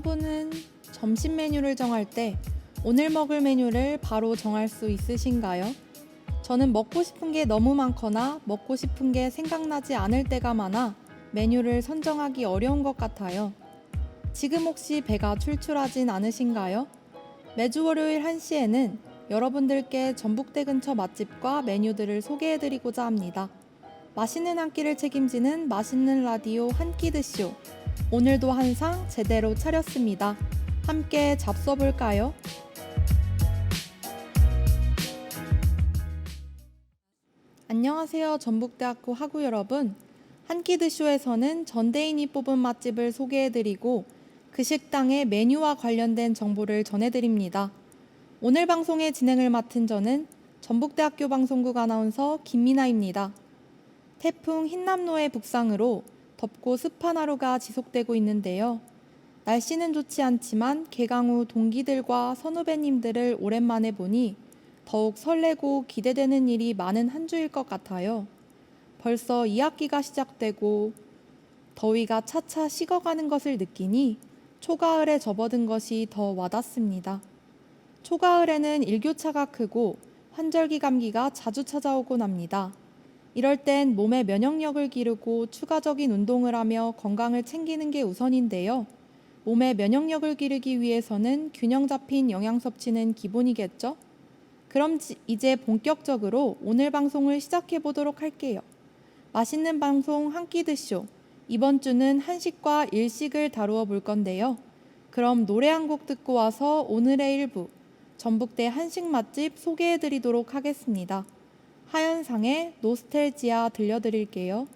여러분은 점심 메뉴를 정할 때 오늘 먹을 메뉴를 바로 정할 수 있으신가요? 저는 먹고 싶은 게 너무 많거나 먹고 싶은 게 생각나지 않을 때가 많아 메뉴를 선정하기 어려운 것 같아요. 지금 혹시 배가 출출하진 않으신가요? 매주 월요일 1시에는 여러분들께 전북대 근처 맛집과 메뉴들을 소개해드리고자 합니다. 맛있는 한 끼를 책임지는 맛있는 라디오 한 끼 드쇼. 오늘도 한 상 제대로 차렸습니다. 함께 잡숴볼까요? 안녕하세요, 전북대학교 학우 여러분. 한 끼 드쇼에서는 전대인이 뽑은 맛집을 소개해드리고 그 식당의 메뉴와 관련된 정보를 전해드립니다. 오늘 방송의 진행을 맡은 저는 전북대학교 방송국 아나운서 김미나입니다. 태풍 흰남노의 북상으로 덥고 습한 하루가 지속되고 있는데요. 날씨는 좋지 않지만 개강 후 동기들과 선후배님들을 오랜만에 보니 더욱 설레고 기대되는 일이 많은 한 주일 것 같아요. 벌써 2학기가 시작되고 더위가 차차 식어가는 것을 느끼니 초가을에 접어든 것이 더 와닿습니다. 초가을에는 일교차가 크고 환절기 감기가 자주 찾아오곤 합니다. 이럴 땐 몸의 면역력을 기르고 추가적인 운동을 하며 건강을 챙기는 게 우선인데요. 몸의 면역력을 기르기 위해서는 균형 잡힌 영양 섭취는 기본이겠죠? 그럼 이제 본격적으로 오늘 방송을 시작해 보도록 할게요. 맛있는 방송 한 끼 드쇼. 이번 주는 한식과 일식을 다루어 볼 건데요. 그럼 노래 한 곡 듣고 와서 오늘의 일부 전북대 한식 맛집 소개해 드리도록 하겠습니다. 하현상의 노스텔지아 들려드릴게요.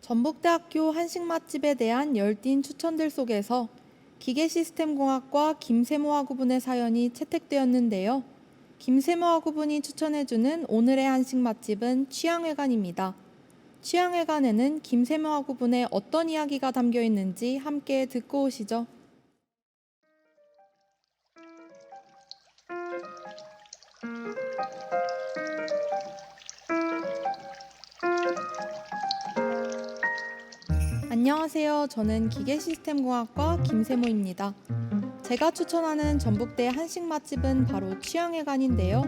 전북대학교 한식 맛집에 대한 열띤 추천들 속에서 기계시스템공학과 김세모 학우분의 사연이 채택되었는데요. 김세모 학우분이 추천해주는 오늘의 한식 맛집은 취향회관입니다. 취향회관에는 김세모 학우분의 어떤 이야기가 담겨 있는지 함께 듣고 오시죠. 안녕하세요. 저는 기계시스템공학과 김세모입니다. 제가 추천하는 전북대 한식 맛집은 바로 취향회관인데요.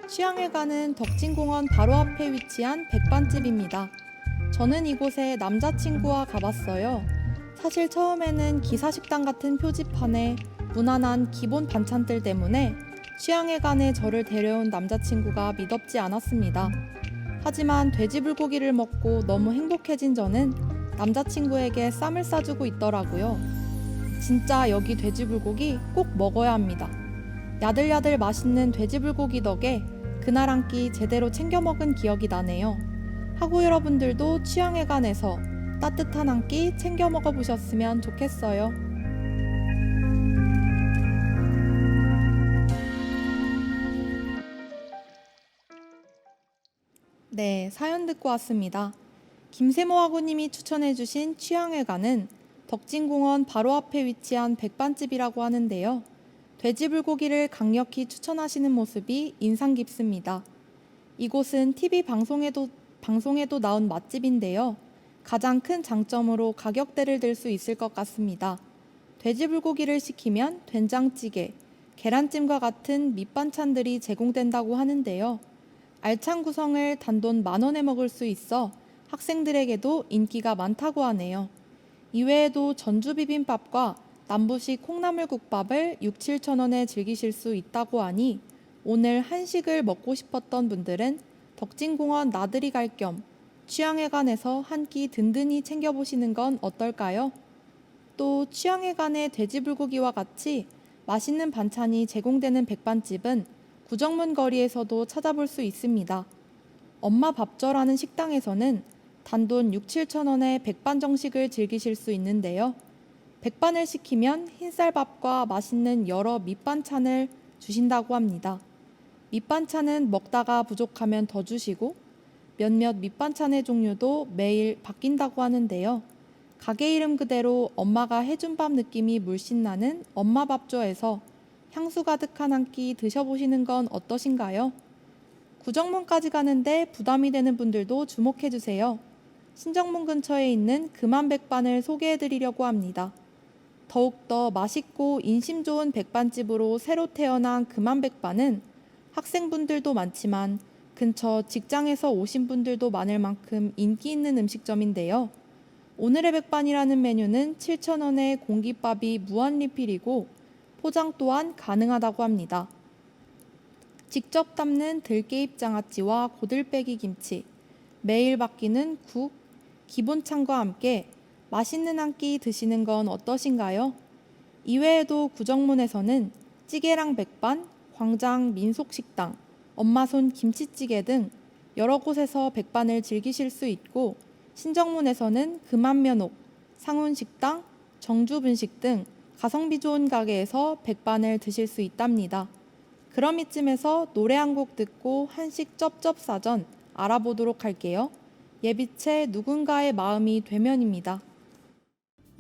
취향회관은 덕진공원 바로 앞에 위치한 백반집입니다. 저는 이곳에 남자친구와 가봤어요. 사실 처음에는 기사식당 같은 표지판에 무난한 기본 반찬들 때문에 취향회관에 저를 데려온 남자친구가 믿었지 않았습니다. 하지만 돼지불고기를 먹고 너무 행복해진 저는 남자친구에게 쌈을 싸주고 있더라고요. 진짜 여기 돼지불고기 꼭 먹어야 합니다. 야들야들 맛있는 돼지불고기 덕에 그날 한 끼 제대로 챙겨 먹은 기억이 나네요. 학우 여러분들도 취향회관에서 따뜻한 한 끼 챙겨 먹어보셨으면 좋겠어요. 네, 사연 듣고 왔습니다. 김세모 학우님이 추천해주신 취향회관은 덕진공원 바로 앞에 위치한 백반집이라고 하는데요. 돼지불고기를 강력히 추천하시는 모습이 인상 깊습니다. 이곳은 TV 방송에도 나온 맛집인데요. 가장 큰 장점으로 가격대를 들 수 있을 것 같습니다. 돼지불고기를 시키면 된장찌개, 계란찜과 같은 밑반찬들이 제공된다고 하는데요. 알찬 구성을 단돈 10,000원에 먹을 수 있어 학생들에게도 인기가 많다고 하네요. 이외에도 전주비빔밥과 남부식 콩나물국밥을 6-7천원에 즐기실 수 있다고 하니 오늘 한식을 먹고 싶었던 분들은 덕진공원 나들이 갈 겸 취향회관에서 한 끼 든든히 챙겨보시는 건 어떨까요? 또 취향회관의 돼지불고기와 같이 맛있는 반찬이 제공되는 백반집은 구정문 거리에서도 찾아볼 수 있습니다. 엄마 밥절하는 식당에서는 단돈 6-7천원에 백반 정식을 즐기실 수 있는데요. 백반을 시키면 흰쌀밥과 맛있는 여러 밑반찬을 주신다고 합니다. 밑반찬은 먹다가 부족하면 더 주시고 몇몇 밑반찬의 종류도 매일 바뀐다고 하는데요. 가게 이름 그대로 엄마가 해준 밥 느낌이 물씬 나는 엄마 밥조에서 향수 가득한 한 끼 드셔보시는 건 어떠신가요? 구정문까지 가는데 부담이 되는 분들도 주목해주세요. 신정문 근처에 있는 금암백반을 소개해드리려고 합니다. 더욱더 맛있고 인심 좋은 백반집으로 새로 태어난 금암백반은 학생분들도 많지만 근처 직장에서 오신 분들도 많을 만큼 인기 있는 음식점인데요. 오늘의 백반이라는 메뉴는 7,000원에 공깃밥이 무한 리필이고 포장 또한 가능하다고 합니다. 직접 담는 들깨잎 장아찌와 고들빼기 김치, 매일 바뀌는 국, 기본찬과 함께 맛있는 한 끼 드시는 건 어떠신가요? 이외에도 구정문에서는 찌개랑 백반, 광장 민속식당, 엄마손 김치찌개 등 여러 곳에서 백반을 즐기실 수 있고 신정문에서는 금암면옥, 상훈식당, 정주분식 등 가성비 좋은 가게에서 백반을 드실 수 있답니다. 그럼 이쯤에서 노래 한 곡 듣고 한식 쩝쩝사전 알아보도록 할게요. 예비채 누군가의 마음이 되면입니다.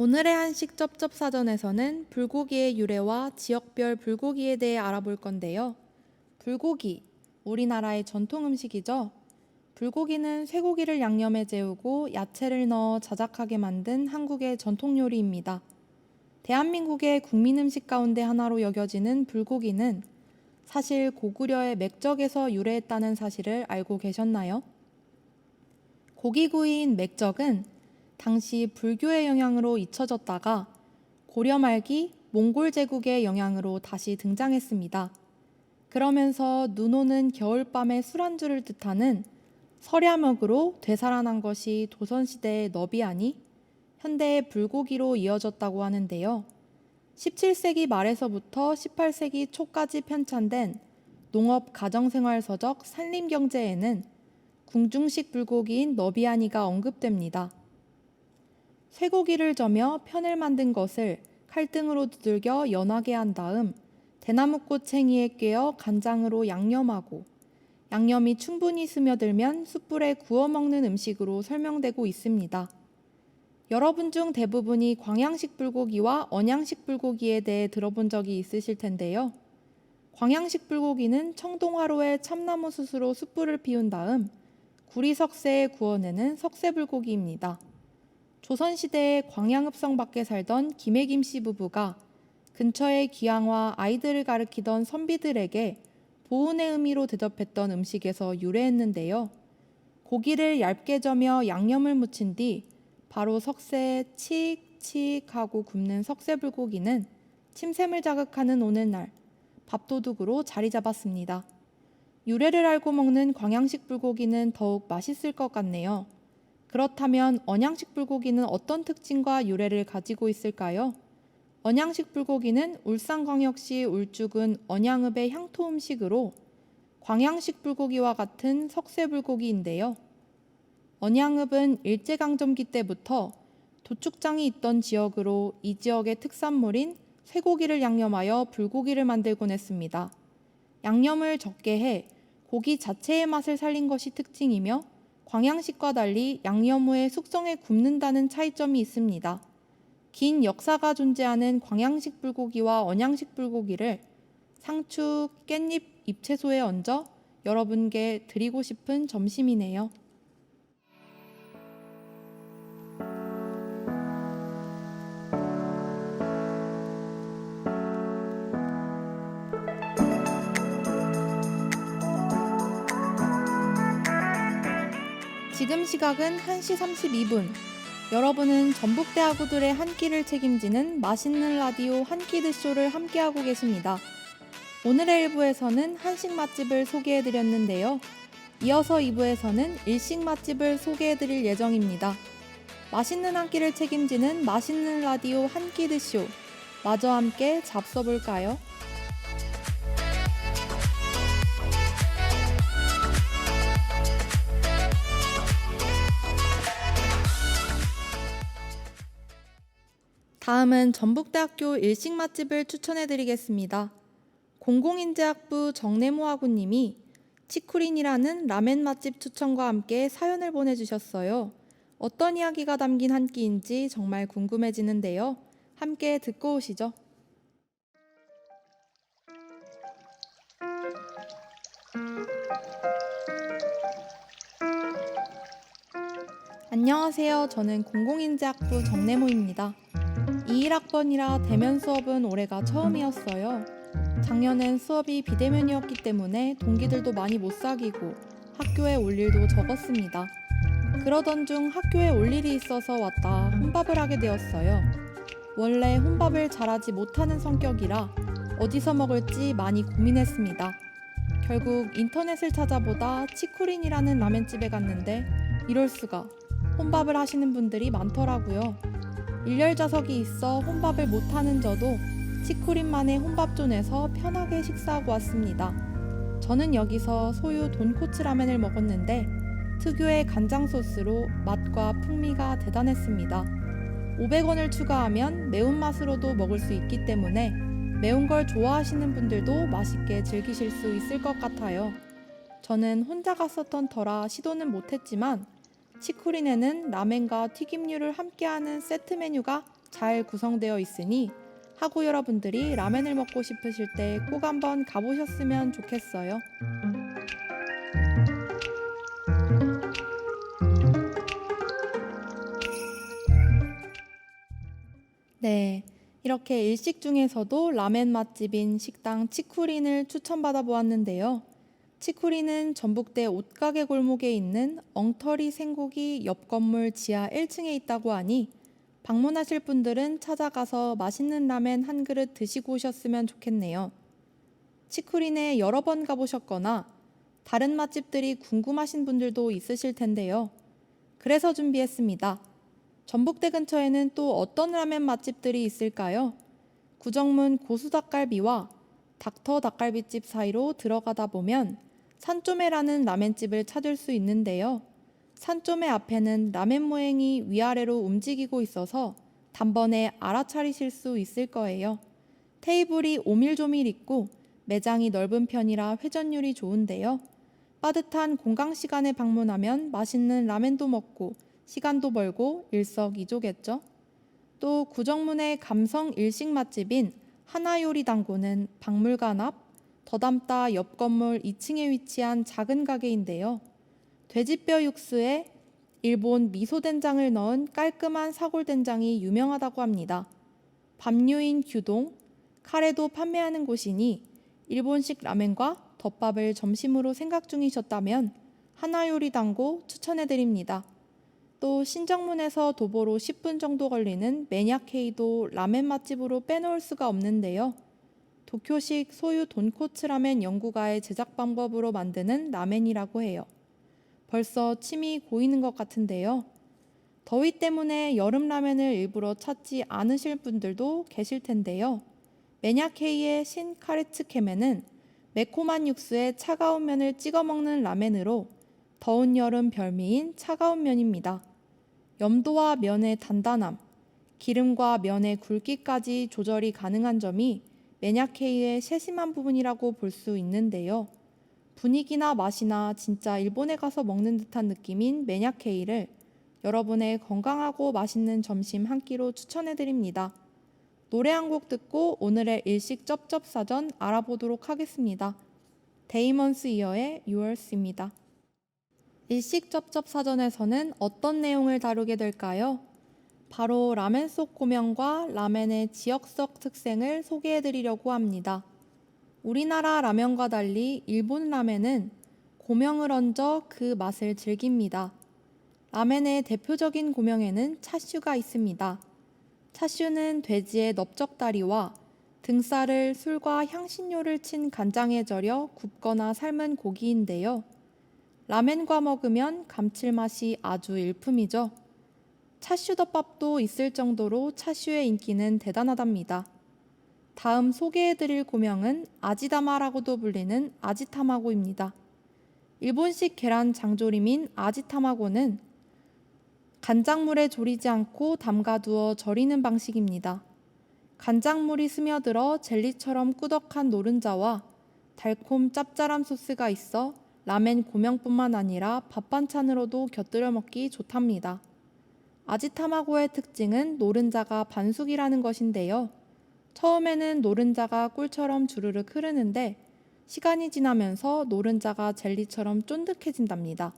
오늘의 한식 쩝쩝사전에서는 불고기의 유래와 지역별 불고기에 대해 알아볼 건데요. 불고기, 우리나라의 전통 음식이죠. 불고기는 쇠고기를 양념에 재우고 야채를 넣어 자작하게 만든 한국의 전통 요리입니다. 대한민국의 국민 음식 가운데 하나로 여겨지는 불고기는 사실 고구려의 맥적에서 유래했다는 사실을 알고 계셨나요? 고기구이인 맥적은 당시 불교의 영향으로 잊혀졌다가 고려 말기 몽골 제국의 영향으로 다시 등장했습니다. 그러면서 눈 오는 겨울밤의 술안주를 뜻하는 설야먹으로 되살아난 것이 조선시대의 너비아니 현대의 불고기로 이어졌다고 하는데요. 17세기 말에서부터 18세기 초까지 편찬된 농업 가정생활서적 산림경제에는 궁중식 불고기인 너비아니가 언급됩니다. 쇠고기를 저며 편을 만든 것을 칼등으로 두들겨 연하게 한 다음 대나무꽃 챙이에 꿰어 간장으로 양념하고 양념이 충분히 스며들면 숯불에 구워 먹는 음식으로 설명되고 있습니다. 여러분 중 대부분이 광양식 불고기와 언양식 불고기에 대해 들어본 적이 있으실 텐데요. 광양식 불고기는 청동화로에 참나무 숯으로 숯불을 피운 다음 구리석쇠에 구워내는 석쇠불고기입니다. 조선시대에 광양읍성 밖에 살던 김해김씨 부부가 근처의 귀양과 아이들을 가르치던 선비들에게 보은의 의미로 대접했던 음식에서 유래했는데요. 고기를 얇게 저며 양념을 묻힌 뒤 바로 석쇠에 칙칙 하고 굽는 석쇠불고기는 침샘을 자극하는 오늘날 밥도둑으로 자리 잡았습니다. 유래를 알고 먹는 광양식 불고기는 더욱 맛있을 것 같네요. 그렇다면 언양식 불고기는 어떤 특징과 유래를 가지고 있을까요? 언양식 불고기는 울산광역시 울주군 언양읍의 향토 음식으로 광양식 불고기와 같은 석쇠불고기인데요. 언양읍은 일제강점기 때부터 도축장이 있던 지역으로 이 지역의 특산물인 쇠고기를 양념하여 불고기를 만들곤 했습니다. 양념을 적게 해 고기 자체의 맛을 살린 것이 특징이며 광양식과 달리 양념 후에 숙성해 굽는다는 차이점이 있습니다. 긴 역사가 존재하는 광양식 불고기와 언양식 불고기를 상추, 깻잎, 잎채소에 얹어 여러분께 드리고 싶은 점심이네요. 지금 시각은 1시 32분. 여러분은 전북대학우들의 한 끼를 책임지는 맛있는 라디오 한 끼 드쇼를 함께하고 계십니다. 오늘의 1부에서는 한식 맛집을 소개해드렸는데요. 이어서 2부에서는 일식 맛집을 소개해드릴 예정입니다. 맛있는 한 끼를 책임지는 맛있는 라디오 한 끼 드쇼. 마저 함께 잡숴볼까요? 다음은 전북대학교 일식 맛집을 추천해드리겠습니다. 공공인재학부 정래모 학우님이 치쿠린이라는 라멘 맛집 추천과 함께 사연을 보내주셨어요. 어떤 이야기가 담긴 한 끼인지 정말 궁금해지는데요. 함께 듣고 오시죠. 안녕하세요. 저는 공공인재학부 정래모입니다. 21학번이라 대면 수업은 올해가 처음이었어요. 작년엔 수업이 비대면이었기 때문에 동기들도 많이 못 사귀고 학교에 올 일도 적었습니다. 그러던 중 학교에 올 일이 있어서 왔다 혼밥을 하게 되었어요. 원래 혼밥을 잘하지 못하는 성격이라 어디서 먹을지 많이 고민했습니다. 결국 인터넷을 찾아보다 치쿠린이라는 라멘집에 갔는데 이럴 수가 혼밥을 하시는 분들이 많더라고요. 일렬 좌석이 있어 혼밥을 못하는 저도 치쿠린만의 혼밥존에서 편하게 식사하고 왔습니다. 저는 여기서 소유 돈코츠 라멘을 먹었는데 특유의 간장 소스로 맛과 풍미가 대단했습니다. 500원을 추가하면 매운맛으로도 먹을 수 있기 때문에 매운 걸 좋아하시는 분들도 맛있게 즐기실 수 있을 것 같아요. 저는 혼자 갔었던 터라 시도는 못했지만 치쿠린에는 라멘과 튀김류를 함께하는 세트 메뉴가 잘 구성되어 있으니 하구 여러분들이 라멘을 먹고 싶으실 때 꼭 한번 가보셨으면 좋겠어요. 네, 이렇게 일식 중에서도 라멘 맛집인 식당 치쿠린을 추천받아 보았는데요. 치쿠린은 전북대 옷가게 골목에 있는 엉터리 생고기 옆 건물 지하 1층에 있다고 하니 방문하실 분들은 찾아가서 맛있는 라멘 한 그릇 드시고 오셨으면 좋겠네요. 치쿠린에 여러 번 가보셨거나 다른 맛집들이 궁금하신 분들도 있으실 텐데요. 그래서 준비했습니다. 전북대 근처에는 또 어떤 라멘 맛집들이 있을까요? 구정문 고수닭갈비와 닥터 닭갈비집 사이로 들어가다 보면 산쪼매라는 라멘집을 찾을 수 있는데요. 산쪼매 앞에는 라멘 모행이 위아래로 움직이고 있어서 단번에 알아차리실 수 있을 거예요. 테이블이 오밀조밀 있고 매장이 넓은 편이라 회전율이 좋은데요. 빠듯한 공강 시간에 방문하면 맛있는 라멘도 먹고 시간도 벌고 일석이조겠죠. 또 구정문의 감성 일식 맛집인 하나요리당고는 박물관 앞 더 담다 옆 건물 2층에 위치한 작은 가게인데요. 돼지뼈 육수에 일본 미소된장을 넣은 깔끔한 사골된장이 유명하다고 합니다. 밥류인 규동, 카레도 판매하는 곳이니 일본식 라멘과 덮밥을 점심으로 생각 중이셨다면 하나요리당고 추천해드립니다. 또 신정문에서 도보로 10분 정도 걸리는 매냐케이도 라멘 맛집으로 빼놓을 수가 없는데요. 도쿄식 소유 돈코츠 라멘 연구가의 제작 방법으로 만드는 라멘이라고 해요. 벌써 침이 고이는 것 같은데요. 더위 때문에 여름 라멘을 일부러 찾지 않으실 분들도 계실 텐데요. 매냐케이의 신카레츠케멘은 매콤한 육수에 차가운 면을 찍어 먹는 라멘으로 더운 여름 별미인 차가운 면입니다. 염도와 면의 단단함, 기름과 면의 굵기까지 조절이 가능한 점이 매냐케이의 세심한 부분이라고 볼 수 있는데요. 분위기나 맛이나 진짜 일본에 가서 먹는 듯한 느낌인 매냐케이를 여러분의 건강하고 맛있는 점심 한 끼로 추천해드립니다. 노래 한 곡 듣고 오늘의 일식 쩝쩝사전 알아보도록 하겠습니다. 데이먼스 이어의 Yours입니다. 일식 쩝쩝사전에서는 어떤 내용을 다루게 될까요? 바로 라멘 속 고명과 라멘의 지역적 특색을 소개해드리려고 합니다. 우리나라 라면과 달리 일본 라멘은 고명을 얹어 그 맛을 즐깁니다. 라멘의 대표적인 고명에는 차슈가 있습니다. 차슈는 돼지의 넓적다리와 등살을 술과 향신료를 친 간장에 절여 굽거나 삶은 고기인데요. 라멘과 먹으면 감칠맛이 아주 일품이죠. 차슈덮밥도 있을 정도로 차슈의 인기는 대단하답니다. 다음 소개해드릴 고명은 아지다마라고도 불리는 아지타마고입니다. 일본식 계란 장조림인 아지타마고는 간장물에 졸이지 않고 담가두어 절이는 방식입니다. 간장물이 스며들어 젤리처럼 꾸덕한 노른자와 달콤 짭짤한 소스가 있어 라멘 고명뿐만 아니라 밥 반찬으로도 곁들여 먹기 좋답니다. 아지타마고의 특징은 노른자가 반숙이라는 것인데요. 처음에는 노른자가 꿀처럼 주르륵 흐르는데 시간이 지나면서 노른자가 젤리처럼 쫀득해진답니다.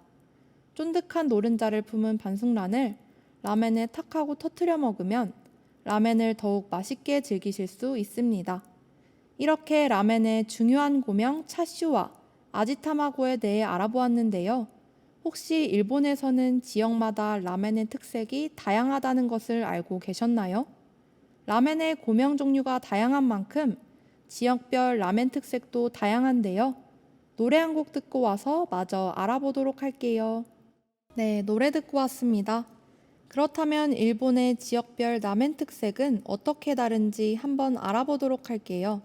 쫀득한 노른자를 품은 반숙란을 라멘에 탁 하고 터트려 먹으면 라멘을 더욱 맛있게 즐기실 수 있습니다. 이렇게 라멘의 중요한 고명 차슈와 아지타마고에 대해 알아보았는데요. 혹시 일본에서는 지역마다 라멘의 특색이 다양하다는 것을 알고 계셨나요? 라멘의 고명 종류가 다양한 만큼 지역별 라멘 특색도 다양한데요. 노래 한 곡 듣고 와서 마저 알아보도록 할게요. 네, 노래 듣고 왔습니다. 그렇다면 일본의 지역별 라멘 특색은 어떻게 다른지 한번 알아보도록 할게요.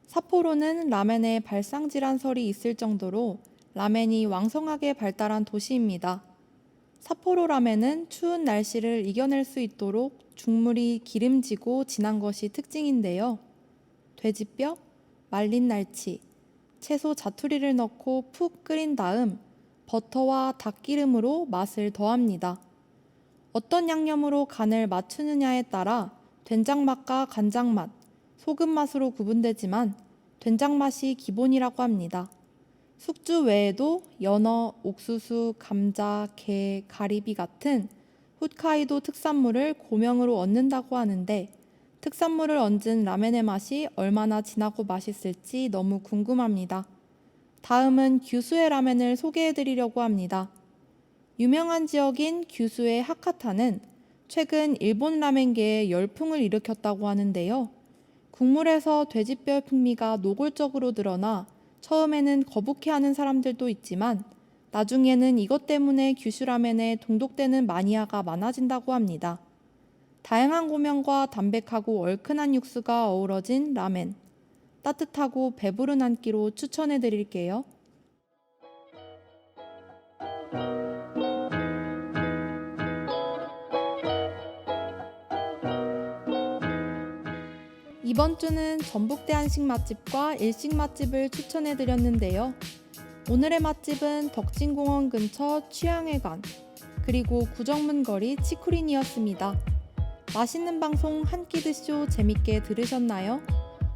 삿포로는 라멘의 발상질환설이 있을 정도로 라멘이 왕성하게 발달한 도시입니다. 삿포로 라멘은 추운 날씨를 이겨낼 수 있도록 죽물이 기름지고 진한 것이 특징인데요. 돼지뼈, 말린 날치, 채소 자투리를 넣고 푹 끓인 다음 버터와 닭기름으로 맛을 더합니다. 어떤 양념으로 간을 맞추느냐에 따라 된장맛과 간장맛, 소금맛으로 구분되지만 된장맛이 기본이라고 합니다. 숙주 외에도 연어, 옥수수, 감자, 게, 가리비 같은 홋카이도 특산물을 고명으로 얻는다고 하는데 특산물을 얹은 라멘의 맛이 얼마나 진하고 맛있을지 너무 궁금합니다. 다음은 규슈의 라멘을 소개해드리려고 합니다. 유명한 지역인 규슈의 하카타는 최근 일본 라멘계에 열풍을 일으켰다고 하는데요. 국물에서 돼지뼈 풍미가 노골적으로 드러나 처음에는 거북해하는 사람들도 있지만 나중에는 이것 때문에 규슈 라멘에 동독되는 마니아가 많아진다고 합니다. 다양한 고명과 담백하고 얼큰한 육수가 어우러진 라멘. 따뜻하고 배부른 한 끼로 추천해 드릴게요. 이번 주는 전북대 한식 맛집과 일식 맛집을 추천해 드렸는데요. 오늘의 맛집은 덕진공원 근처 취향회관, 그리고 구정문 거리 치쿠린이었습니다. 맛있는 방송 한 끼 드쇼 재밌게 들으셨나요?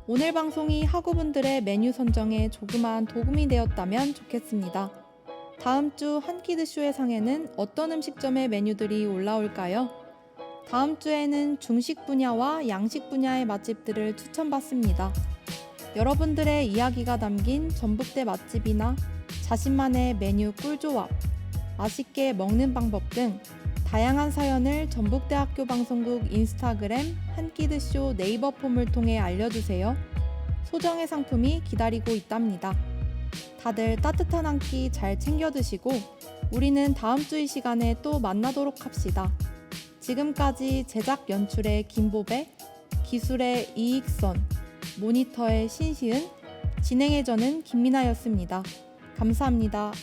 오늘 방송이 학우분들의 메뉴 선정에 조그마한 도움이 되었다면 좋겠습니다. 다음 주 한 끼 드쇼의 상에는 어떤 음식점의 메뉴들이 올라올까요? 다음 주에는 중식 분야와 양식 분야의 맛집들을 추천받습니다. 여러분들의 이야기가 담긴 전북대 맛집이나 자신만의 메뉴 꿀조합, 맛있게 먹는 방법 등 다양한 사연을 전북대학교 방송국 인스타그램 한끼드쇼 네이버 폼을 통해 알려주세요. 소정의 상품이 기다리고 있답니다. 다들 따뜻한 한 끼 잘 챙겨 드시고 우리는 다음 주 이 시간에 또 만나도록 합시다. 지금까지 제작 연출의 김보배, 기술의 이익선, 모니터의 신시은, 진행의 저는 김민아였습니다. 감사합니다.